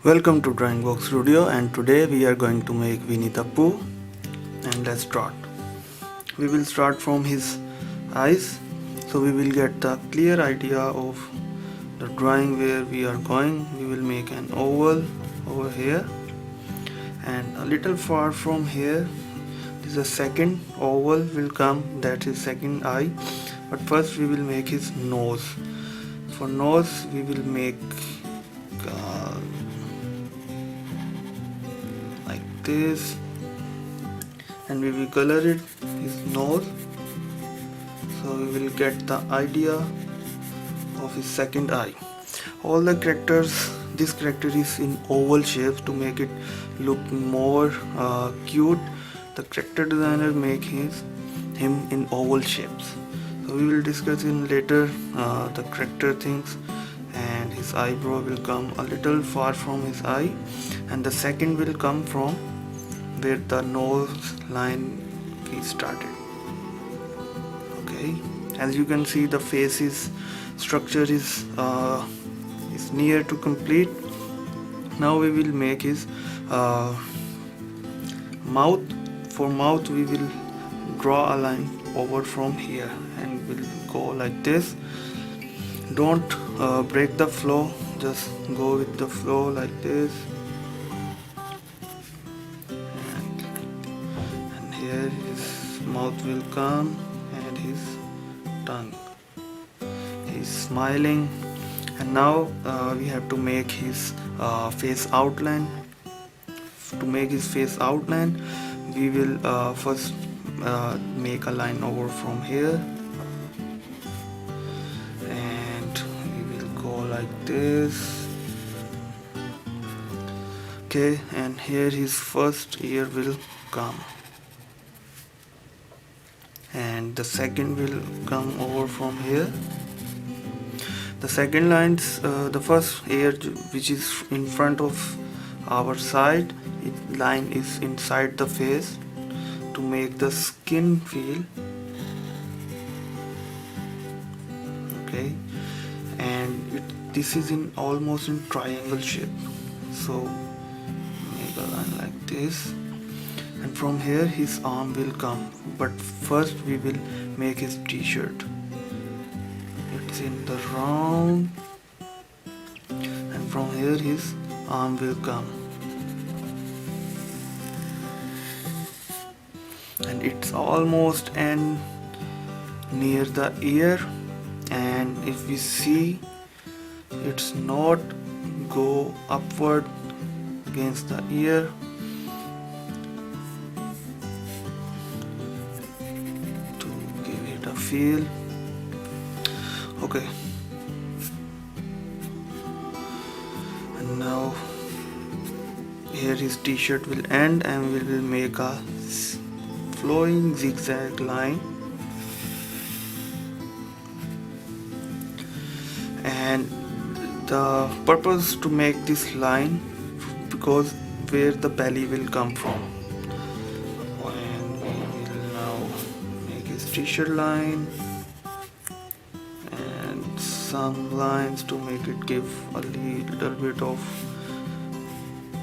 Welcome to Drawing Box Studio, and today we are going to make Winnie the Pooh. And let's start. We will start from his eyes, so we will get the clear idea of the drawing where we are going. We will make an oval over here, and a little far from here is a second oval will come, that is second eye. But first we will make his nose. For nose we will make like this, and we will color it his nose, so we will get the idea of his second eye. All the characters, this character is in oval shapes to make it look more cute. The character designer make him in oval shapes, so we will discuss in later the character things. And his eyebrow will come a little far from his eye, and the second will come from where the nose line we started. Okay, as you can see, the face's structure is near to complete. Now we will make his mouth. For mouth we will draw a line over from here and we'll go like this. Don't break the flow, just go with the flow like this. And here his mouth will come and his tongue. He's smiling, and now we have to make his face outline. To make his face outline, we will first make a line over from here, and we will go like this. Okay, and here his first ear will come, and the second will come over from here. The second lines, the first ear which is in front of our side, line is inside the face to make the skin feel. Okay, and this is in almost in triangle shape, so make a line like this, and from here his arm will come. But first we will make his t-shirt. It's in the round, and from here his arm will come, and it's almost end near the ear. And if we see, it's not go upward against the ear. To give it a feel. Okay, and now here his t-shirt will end, and we will make a flowing zigzag line. And the purpose to make this line, because where the belly will come from. And we will now make his t-shirt line and some lines to make it give a little bit of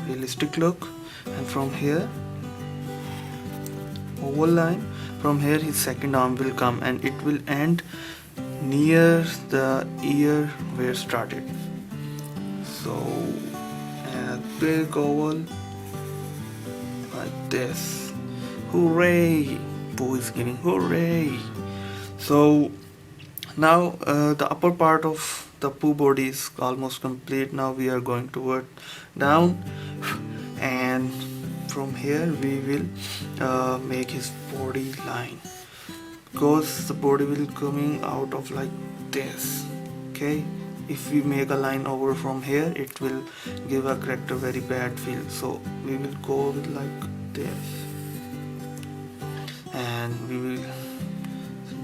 realistic look. And from here, oval line, from here his second arm will come, and it will end near the ear where started. So a big oval like this. Hooray! Pooh is giving hooray! So now the upper part of the Pooh body is almost complete. Now we are going toward down, and from here we will make his body line, because the body will coming out of like this. Okay, if we make a line over from here, it will give a character very bad feel, so we will go with like this, and we will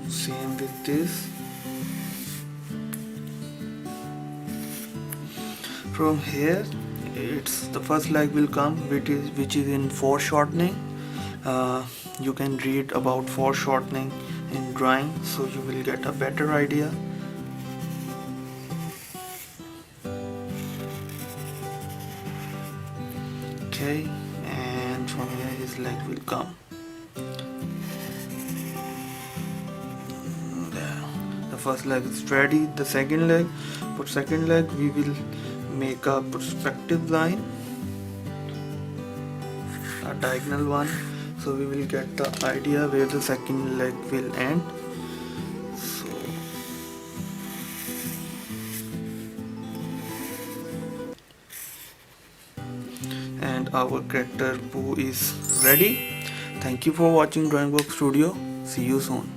same with this. From here, it's the first leg will come, which is in foreshortening. You can read about foreshortening in drawing, so you will get a better idea. Okay, and from here his leg will come. There. The first leg is ready. The second leg, for second leg we will make a perspective line, a diagonal one, so we will get the idea where the second leg will end. So and our character Pooh is ready. Thank you for watching Drawing Box Studio. See you soon.